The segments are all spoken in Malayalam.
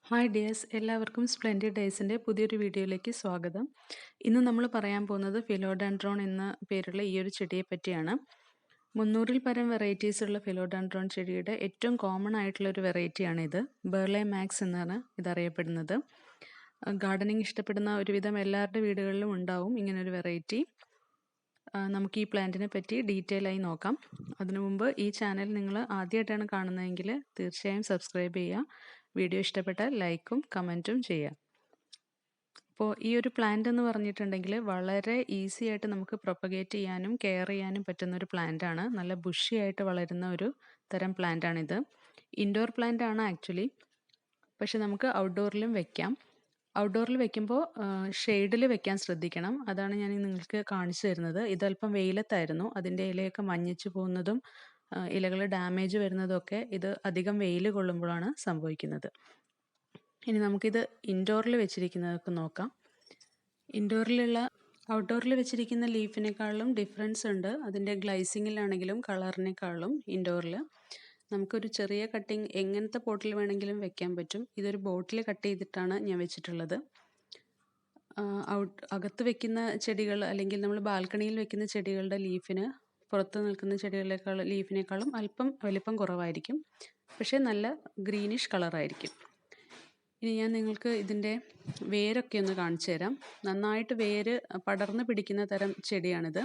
ഹായ് ഡിയേഴ്സ്, എല്ലാവർക്കും സ്പ്ലെൻഡിഡ് ഡേയ്സിൻ്റെ പുതിയൊരു വീഡിയോയിലേക്ക് സ്വാഗതം. ഇന്ന് നമ്മൾ പറയാൻ പോകുന്നത് ഫിലോഡെൻഡ്രോൺ എന്ന പേരുള്ള ഈ ഒരു ചെടിയെ പറ്റിയാണ്. 300-ൽ പരം വെറൈറ്റീസ് ഉള്ള ഫിലോഡെൻഡ്രോൺ ചെടിയുടെ ഏറ്റവും കോമൺ ആയിട്ടുള്ള ഒരു വെറൈറ്റിയാണിത്. ബേർലെ മാക്സ് എന്നാണ് ഇതറിയപ്പെടുന്നത്. ഗാർഡനിങ് ഇഷ്ടപ്പെടുന്ന ഒരുവിധം എല്ലാവരുടെ വീടുകളിലും ഉണ്ടാവും ഇങ്ങനൊരു വെറൈറ്റി. നമുക്ക് ഈ പ്ലാന്റിനെ പറ്റി ഡീറ്റെയിൽ ആയി നോക്കാം. അതിനു മുമ്പ് ഈ ചാനൽ നിങ്ങൾ ആദ്യമായിട്ടാണ് കാണുന്നതെങ്കിൽ തീർച്ചയായും സബ്സ്ക്രൈബ് ചെയ്യുക. വീഡിയോ ഇഷ്ടപ്പെട്ടാൽ ലൈക്കും കമൻറ്റും ചെയ്യുക. അപ്പോൾ ഈ ഒരു പ്ലാന്റ് എന്ന് പറഞ്ഞിട്ടുണ്ടെങ്കിൽ വളരെ ഈസി ആയിട്ട് നമുക്ക് പ്രൊപ്പഗേറ്റ് ചെയ്യാനും കെയർ ചെയ്യാനും പറ്റുന്ന ഒരു പ്ലാന്റ് ആണ്. നല്ല ബുഷി ആയിട്ട് വളരുന്ന ഒരു തരം പ്ലാന്റ് ആണിത്. ഇൻഡോർ പ്ലാന്റ് ആണ് ആക്ച്വലി, പക്ഷെ നമുക്ക് ഔട്ട്ഡോറിലും വെക്കാം. ഔട്ട്ഡോറിൽ വെക്കുമ്പോൾ ഷെയ്ഡിൽ വെക്കാൻ ശ്രദ്ധിക്കണം. അതാണ് ഞാൻ നിങ്ങൾക്ക് കാണിച്ചു തരുന്നത്. ഇതല്പം വെയിലത്തായിരുന്നു, അതിൻ്റെ ഇലയൊക്കെ മഞ്ഞിച്ചു പോകുന്നതും ഇലകൾ ഡാമേജ് വരുന്നതൊക്കെ ഇത് അധികം വെയിൽ കൊള്ളുമ്പോഴാണ് സംഭവിക്കുന്നത്. ഇനി നമുക്കിത് ഇൻഡോറിൽ വെച്ചിരിക്കുന്നതൊക്കെ നോക്കാം. ഔട്ട്ഡോറിൽ വെച്ചിരിക്കുന്ന ലീഫിനേക്കാളും ഡിഫറൻസ് ഉണ്ട്. അതിൻ്റെ ഗ്ലൈസിങ്ങിലാണെങ്കിലും കളറിനേക്കാളും ഇൻഡോറിൽ നമുക്കൊരു ചെറിയ കട്ടിങ് എങ്ങനത്തെ പോട്ടിൽ വേണമെങ്കിലും വെക്കാൻ പറ്റും. ഇതൊരു ബോട്ടിൽ കട്ട് ചെയ്തിട്ടാണ് ഞാൻ വെച്ചിട്ടുള്ളത്. അകത്ത് വെക്കുന്ന ചെടികൾ അല്ലെങ്കിൽ നമ്മൾ ബാൽക്കണിയിൽ വെക്കുന്ന ചെടികളുടെ ലീഫിന് പുറത്ത് നിൽക്കുന്ന ലീഫിനേക്കാളും അല്പം വലിപ്പം കുറവായിരിക്കും, പക്ഷേ നല്ല ഗ്രീനിഷ് കളറായിരിക്കും. ഇനി ഞാൻ നിങ്ങൾക്ക് ഇതിൻ്റെ വേരൊക്കെ ഒന്ന് കാണിച്ചു തരാം. നന്നായിട്ട് വേര് പടർന്ന് പിടിക്കുന്ന തരം ചെടിയാണിത്.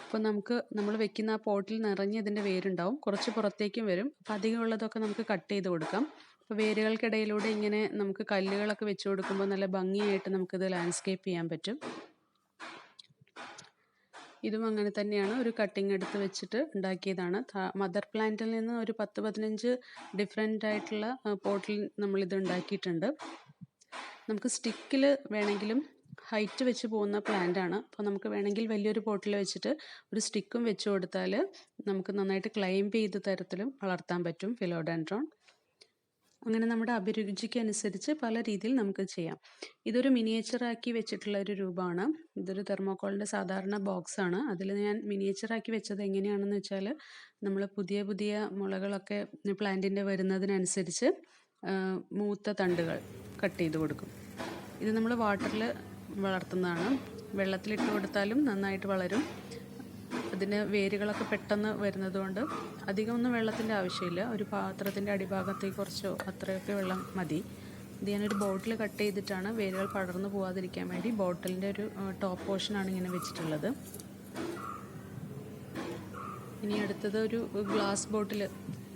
അപ്പോൾ നമ്മൾ വെക്കുന്ന ആ പോട്ടിൽ നിറഞ്ഞ് ഇതിൻ്റെ വേരുണ്ടാവും, കുറച്ച് പുറത്തേക്കും വരും. അപ്പം അധികമുള്ളതൊക്കെ നമുക്ക് കട്ട് ചെയ്ത് കൊടുക്കാം. അപ്പോൾ വേരുകൾക്കിടയിലൂടെ ഇങ്ങനെ നമുക്ക് കല്ലുകളൊക്കെ വെച്ച് കൊടുക്കുമ്പോൾ നല്ല ഭംഗിയായിട്ട് നമുക്കിത് ലാൻഡ്സ്കേപ്പ് ചെയ്യാൻ പറ്റും. ഇതും അങ്ങനെ തന്നെയാണ്, ഒരു കട്ടിങ് എടുത്ത് വെച്ചിട്ട് ഉണ്ടാക്കിയതാണ്. മദർ പ്ലാന്റിൽ നിന്ന് ഒരു 10-15 ഡിഫറെൻ്റ് ആയിട്ടുള്ള പോട്ടിൽ നമ്മളിത് ഉണ്ടാക്കിയിട്ടുണ്ട്. നമുക്ക് സ്റ്റിക്കിൽ വേണമെങ്കിലും ഹൈറ്റ് വെച്ച് പോകുന്ന പ്ലാന്റ് ആണ്. അപ്പോൾ നമുക്ക് വേണമെങ്കിൽ വലിയൊരു പോട്ടിൽ വെച്ചിട്ട് ഒരു സ്റ്റിക്കും വെച്ച് കൊടുത്താൽ നമുക്ക് നന്നായിട്ട് ക്ലൈംബ് ചെയ്ത തരത്തിലും വളർത്താൻ പറ്റും ഫിലോഡെൻഡ്രോൺ. അങ്ങനെ നമ്മുടെ അഭിരുചിക്ക് അനുസരിച്ച് പല രീതിയിൽ നമുക്ക് ചെയ്യാം. ഇതൊരു മിനിയേച്ചറാക്കി വെച്ചിട്ടുള്ള ഒരു രൂപമാണ്. ഇതൊരു തെർമോക്കോളിൻ്റെ സാധാരണ ബോക്സാണ്. അതിൽ ഞാൻ മിനിയേച്ചറാക്കി വെച്ചത് എങ്ങനെയാണെന്ന് വെച്ചാൽ, നമ്മൾ പുതിയ പുതിയ മുളകളൊക്കെ പ്ലാന്റിൻ്റെ വരുന്നതിനനുസരിച്ച് മൂത്ത തണ്ടുകൾ കട്ട് ചെയ്ത് കൊടുക്കും. ഇത് നമ്മൾ വാട്ടറിൽ വളർത്തുന്നതാണ്. വെള്ളത്തിലിട്ട് കൊടുത്താലും നന്നായിട്ട് വളരും. അതിന് വേരുകളൊക്കെ പെട്ടെന്ന് വരുന്നതുകൊണ്ട് അധികമൊന്നും വെള്ളത്തിൻ്റെ ആവശ്യമില്ല. ഒരു പാത്രത്തിൻ്റെ അടിഭാഗത്തേക്ക് കുറച്ചോ അത്രയൊക്കെ വെള്ളം മതി. ഇത് ഞാനൊരു ബോട്ടിൽ കട്ട് ചെയ്തിട്ടാണ് വേരുകൾ പടർന്നു പോകാതിരിക്കാൻ വേണ്ടി ബോട്ടിലിൻ്റെ ഒരു ടോപ്പ് പോർഷനാണ് ഇങ്ങനെ വെച്ചിട്ടുള്ളത്. ഇനി അടുത്തത് ഒരു ഗ്ലാസ് ബോട്ടിൽ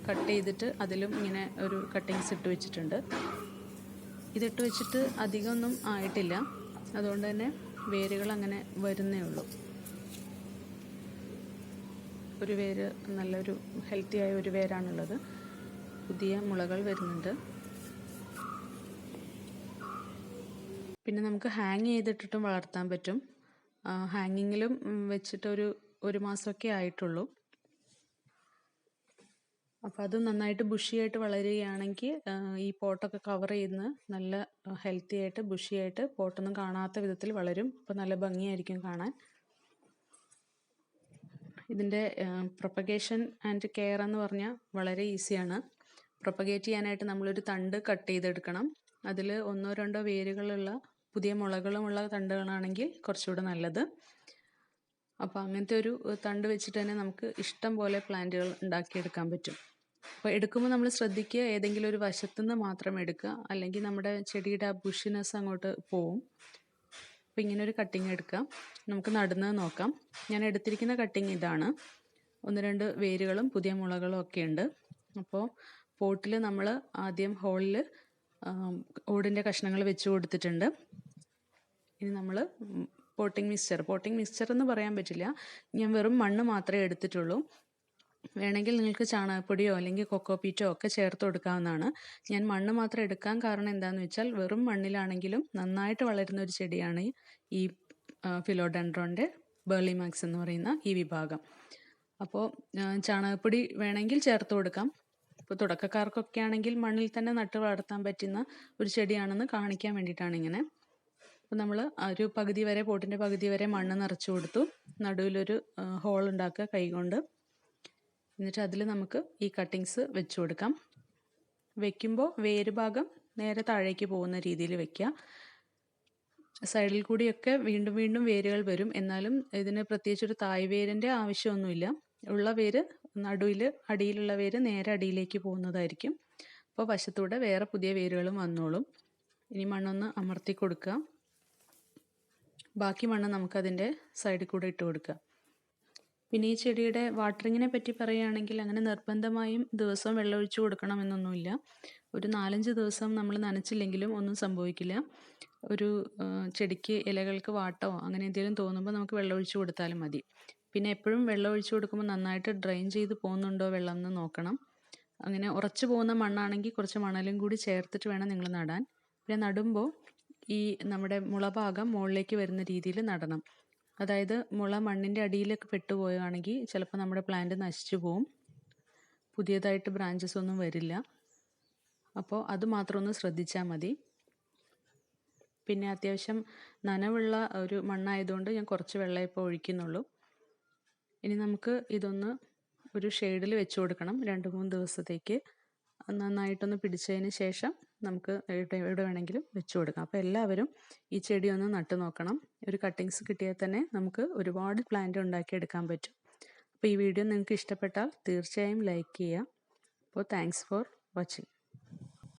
കട്ട് ചെയ്തിട്ട് അതിലും ഇങ്ങനെ ഒരു കട്ടിങ്സ് ഇട്ട് വെച്ചിട്ടുണ്ട്. ഇതിട്ട് വെച്ചിട്ട് അധികമൊന്നും ആയിട്ടില്ല, അതുകൊണ്ട് തന്നെ വേരുകൾ അങ്ങനെ വരുന്നേ ഉള്ളൂ. ഒരു വേര് നല്ലൊരു ഹെൽത്തിയായ ഒരു വേരാണുള്ളത്. പുതിയ മുളകൾ വരുന്നുണ്ട്. പിന്നെ നമുക്ക് ഹാങ് ചെയ്തിട്ടിട്ടും വളർത്താൻ പറ്റും. ഹാങ്ങിങ്ങിലും വെച്ചിട്ട് ഒരു മാസമൊക്കെ ആയിട്ടുള്ളൂ. അപ്പോൾ അത് നന്നായിട്ട് ബുഷിയായിട്ട് വളരുകയാണെങ്കിൽ ഈ പോട്ടൊക്കെ കവർ ചെയ്യുന്ന നല്ല ഹെൽത്തി ആയിട്ട് ബുഷിയായിട്ട് പോട്ടൊന്നും കാണാത്ത വിധത്തിൽ വളരും. അപ്പോൾ നല്ല ഭംഗിയായിരിക്കും കാണാൻ. ഇതിൻ്റെ പ്രൊപ്പഗേഷൻ ആൻഡ് കെയർ എന്ന് പറഞ്ഞാൽ വളരെ ഈസിയാണ്. പ്രൊപ്പഗേറ്റ് ചെയ്യാനായിട്ട് നമ്മളൊരു തണ്ട് കട്ട് ചെയ്തെടുക്കണം. അതിൽ 1-2 വേരുകളുള്ള പുതിയ മുളകളുമുള്ള തണ്ടുകളാണെങ്കിൽ കുറച്ചുകൂടെ നല്ലത്. അപ്പോൾ അങ്ങനത്തെ ഒരു തണ്ട് വെച്ചിട്ട് തന്നെ നമുക്ക് ഇഷ്ടം പോലെ പ്ലാന്റുകൾ ഉണ്ടാക്കിയെടുക്കാൻ പറ്റും. അപ്പോൾ എടുക്കുമ്പോൾ നമ്മൾ ശ്രദ്ധിക്കുക, ഏതെങ്കിലും ഒരു വശത്തുനിന്ന് മാത്രം എടുക്കുക, അല്ലെങ്കിൽ നമ്മുടെ ചെടിയുടെ ആ ബുഷിനെസ് അങ്ങോട്ട് പോവും. അപ്പോൾ ഇങ്ങനെ ഒരു കട്ടിങ് എടുക്കാം. നമുക്ക് നടുന്നത് നോക്കാം. ഞാൻ എടുത്തിരിക്കുന്ന കട്ടിങ് ഇതാണ്. 1-2 വേരുകളും പുതിയ മുളകളും ഒക്കെ ഉണ്ട്. അപ്പോൾ പോട്ടിൽ നമ്മൾ ആദ്യം ഹോളിൽ ഓടിൻ്റെ കഷ്ണങ്ങൾ വെച്ച് കൊടുത്തിട്ടുണ്ട്. ഇനി നമ്മൾ പോട്ടിംഗ് മിക്സ്ചർ എന്ന് പറയാൻ പറ്റില്ല, ഞാൻ വെറും മണ്ണ് മാത്രമേ എടുത്തിട്ടുള്ളൂ. വേണമെങ്കിൽ നിങ്ങൾക്ക് ചാണകപ്പൊടിയോ അല്ലെങ്കിൽ കൊക്കോപീറ്റോ ഒക്കെ ചേർത്ത് കൊടുക്കാവുന്നതാണ്. ഞാൻ മണ്ണ് മാത്രം എടുക്കാൻ കാരണം എന്താണെന്ന് വെച്ചാൽ, വെറും മണ്ണിലാണെങ്കിലും നന്നായിട്ട് വളരുന്ന ഒരു ചെടിയാണ് ഈ ഫിലോഡെൻഡ്രോൻ്റെ ബേർലി മാക്സ് എന്ന് പറയുന്ന ഈ വിഭാഗം. അപ്പോൾ ചാണകപ്പൊടി വേണമെങ്കിൽ ചേർത്ത് കൊടുക്കാം. ഇപ്പോൾ തുടക്കക്കാർക്കൊക്കെ ആണെങ്കിൽ മണ്ണിൽ തന്നെ നട്ട് വളർത്താൻ പറ്റുന്ന ഒരു ചെടിയാണെന്ന് കാണിക്കാൻ വേണ്ടിയിട്ടാണ് ഇങ്ങനെ. അപ്പോൾ നമ്മൾ ഒരു പകുതി വരെ, പോട്ടിൻ്റെ പകുതി വരെ മണ്ണ് നിറച്ച് കൊടുത്തു. നടുവിലൊരു ഹോൾ ഉണ്ടാക്കുക കൈകൊണ്ട്. എന്നിട്ട് അതിൽ നമുക്ക് ഈ കട്ടിങ്സ് വെച്ച് കൊടുക്കാം. വെക്കുമ്പോൾ വേര് ഭാഗം നേരെ താഴേക്ക് പോകുന്ന രീതിയിൽ വെക്കുക. സൈഡിൽ കൂടിയൊക്കെ വീണ്ടും വീണ്ടും വേരുകൾ വരും. എന്നാലും ഇതിന് പ്രത്യേകിച്ചൊരു തായ് വേരിൻ്റെ ആവശ്യമൊന്നുമില്ല. ഉള്ള വേര് നടുവിൽ, അടിയിലുള്ള വേര് നേരെ അടിയിലേക്ക് പോകുന്നതായിരിക്കും. അപ്പോൾ വശത്തൂടെ വേറെ പുതിയ വേരുകളും വന്നോളും. ഇനി മണ്ണൊന്ന് അമർത്തി കൊടുക്കുക. ബാക്കി മണ്ണ് നമുക്കതിൻ്റെ സൈഡിൽ കൂടെ ഇട്ട് കൊടുക്കുക. പിന്നെ ഈ ചെടിയുടെ വാട്ടറിങ്ങിനെ പറ്റി പറയുകയാണെങ്കിൽ അങ്ങനെ നിർബന്ധമായും ദിവസവും വെള്ളമൊഴിച്ച് കൊടുക്കണമെന്നൊന്നുമില്ല. ഒരു 4-5 ദിവസം നമ്മൾ നനച്ചില്ലെങ്കിലും ഒന്നും സംഭവിക്കില്ല. ഒരു ചെടിക്ക് ഇലകൾക്ക് വാട്ടോ അങ്ങനെ എന്തെങ്കിലും തോന്നുമ്പോൾ നമുക്ക് വെള്ളമൊഴിച്ച് കൊടുത്താലും മതി. പിന്നെ എപ്പോഴും വെള്ളമൊഴിച്ച് കൊടുക്കുമ്പോൾ നന്നായിട്ട് ഡ്രെയിൻ ചെയ്ത് പോകുന്നുണ്ടോ വെള്ളം എന്ന് നോക്കണം. അങ്ങനെ ഉറച്ചു പോകുന്ന മണ്ണാണെങ്കിൽ കുറച്ച് മണലും കൂടി ചേർത്തിട്ട് വേണം നിങ്ങൾ നടാൻ. പിന്നെ നടുമ്പോൾ ഈ നമ്മുടെ മുള ഭാഗം മുകളിലേക്ക് വരുന്ന രീതിയിൽ നടണം. അതായത് മുള മണ്ണിൻ്റെ അടിയിലൊക്കെ പെട്ടുപോവുകയാണെങ്കിൽ ചിലപ്പോൾ നമ്മുടെ പ്ലാന്റ് നശിച്ചു പോവും, പുതിയതായിട്ട് ബ്രാഞ്ചസ് ഒന്നും വരില്ല. അപ്പോൾ അത് മാത്രം ഒന്ന് ശ്രദ്ധിച്ചാൽ മതി. പിന്നെ അത്യാവശ്യം നനവുള്ള ഒരു മണ്ണായതുകൊണ്ട് ഞാൻ കുറച്ച് വെള്ളം ഇപ്പോൾ ഒഴിക്കുന്നുള്ളൂ. ഇനി നമുക്ക് ഇതൊന്ന് ഒരു ഷെയ്ഡിൽ വെച്ച് കൊടുക്കണം 2-3 ദിവസത്തേക്ക്. നന്നായിട്ടൊന്ന് പിടിച്ചതിന് ശേഷം നമുക്ക് എവിടെ വേണമെങ്കിലും വെച്ച് കൊടുക്കാം. അപ്പോൾ എല്ലാവരും ഈ ചെടി ഒന്ന് നട്ടു നോക്കണം. ഒരു കട്ടിങ്സ് കിട്ടിയാൽ തന്നെ നമുക്ക് ഒരുപാട് പ്ലാന്റ് ഉണ്ടാക്കിയെടുക്കാൻ പറ്റും. അപ്പോൾ ഈ വീഡിയോ നിങ്ങൾക്ക് ഇഷ്ടപ്പെട്ടാൽ തീർച്ചയായും ലൈക്ക് ചെയ്യുക. അപ്പോൾ താങ്ക്സ് ഫോർ വാച്ചിങ്.